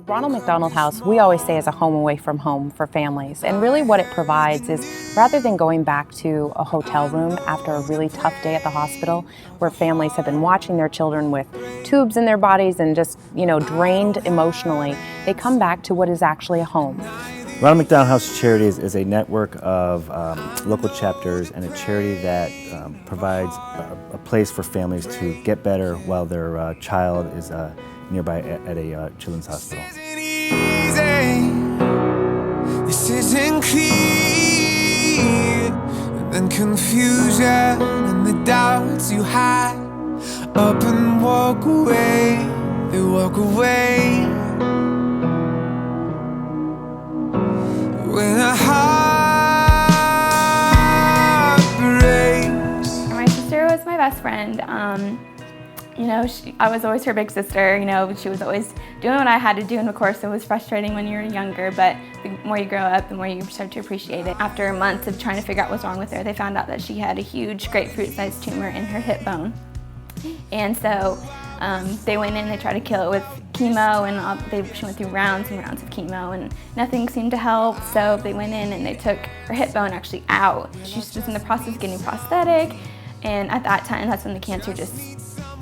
Ronald McDonald House, we always say, is a home away from home for families. And really what it provides is, rather than going back to a hotel room after a really tough day at the hospital, where families have been watching their children with tubes in their bodies and just, drained emotionally, they come back to what is actually a home. Ronald McDonald House Charities is a network of local chapters and a charity that provides a place for families to get better while their child is nearby at a children's hospital. This isn't clear, and then confusion and the doubts you hide. Up and walk away, they walk away. When a heart breaks. My sister was my best friend. I was always her big sister. She was always doing what I had to do, and of course it was frustrating when you were younger, but the more you grow up, the more you start to appreciate it. After months of trying to figure out what's wrong with her, they found out that she had a huge grapefruit-sized tumor in her hip bone. And so they went in, they tried to kill it with chemo, and she went through rounds and rounds of chemo, and nothing seemed to help. So they went in and they took her hip bone actually out. She was in the process of getting prosthetic, and at that time, that's when the cancer just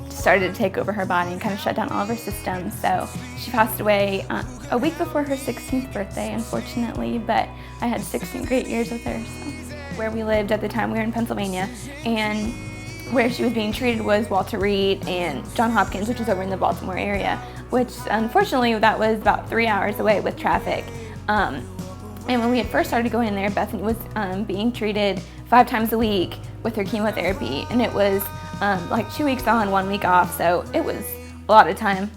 started to take over her body and kind of shut down all of her systems. So she passed away a week before her 16th birthday, unfortunately, but I had 16 great years with her. So. Where we lived at the time, we were in Pennsylvania, and where she was being treated was Walter Reed and Johns Hopkins, which is over in the Baltimore area, which unfortunately that was about 3 hours away with traffic. And when we had first started going in there, Bethany was being treated 5 times a week with her chemotherapy, and it was like 2 weeks on, 1 week off, so it was a lot of time.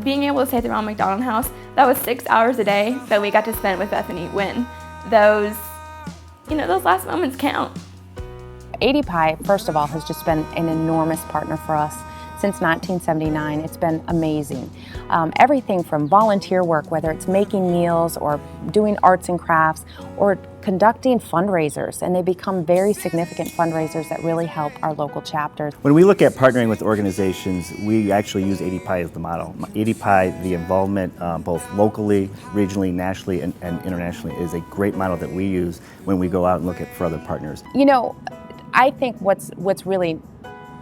Being able to stay at the Ronald McDonald House, that was 6 hours a day that we got to spend with Bethany, when those last moments count. ADPI, first of all, has just been an enormous partner for us. Since 1979, it's been amazing. Everything from volunteer work, whether it's making meals or doing arts and crafts or conducting fundraisers, and they become very significant fundraisers that really help our local chapters. When we look at partnering with organizations, we actually use ADPI as the model. ADPI, the involvement both locally, regionally, nationally, and internationally is a great model that we use when we go out and look for other partners. I think what's really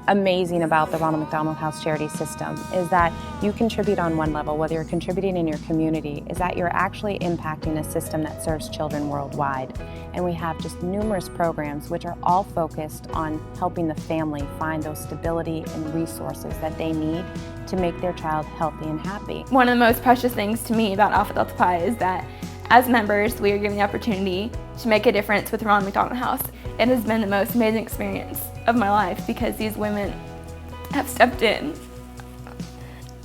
amazing about the Ronald McDonald House Charity system is that you contribute on one level, whether you're contributing in your community, is that you're actually impacting a system that serves children worldwide. And we have just numerous programs which are all focused on helping the family find those stability and resources that they need to make their child healthy and happy. One of the most precious things to me about Alpha Delta Pi is that as members, we are given the opportunity to make a difference with the Ronald McDonald House. It has been the most amazing experience of my life because these women have stepped in.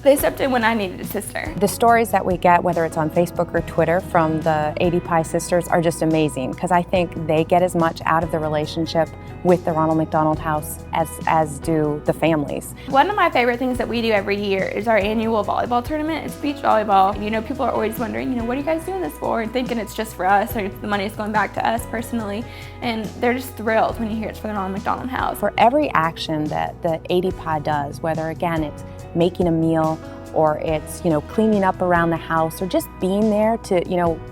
They stepped in when I needed a sister. The stories that we get, whether it's on Facebook or Twitter, from the ADPI sisters are just amazing, because I think they get as much out of the relationship with the Ronald McDonald House as do the families. One of my favorite things that we do every year is our annual volleyball tournament. It's beach volleyball. People are always wondering, what are you guys doing this for? And thinking it's just for us, or the money is going back to us personally. And they're just thrilled when you hear it's for the Ronald McDonald House. For every action that the ADPI does, whether again it's making a meal, or it's cleaning up around the house, or just being there to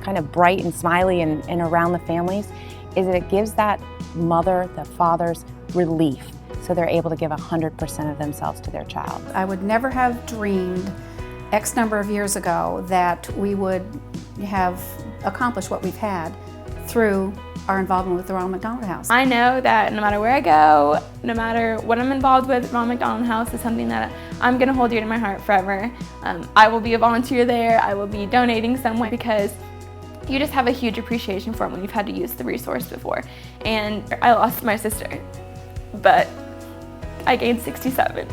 kind of bright and smiley and around the families, is that it gives that mother, the fathers, relief, so they're able to give 100% of themselves to their child. I would never have dreamed X number of years ago that we would have accomplished what we've had through our involvement with the Ronald McDonald House. I know that no matter where I go, no matter what I'm involved with, Ronald McDonald House is something that I'm going to hold dear to my heart forever. I will be a volunteer there, I will be donating some way, because you just have a huge appreciation for it when you've had to use the resource before. And I lost my sister, but I gained 67.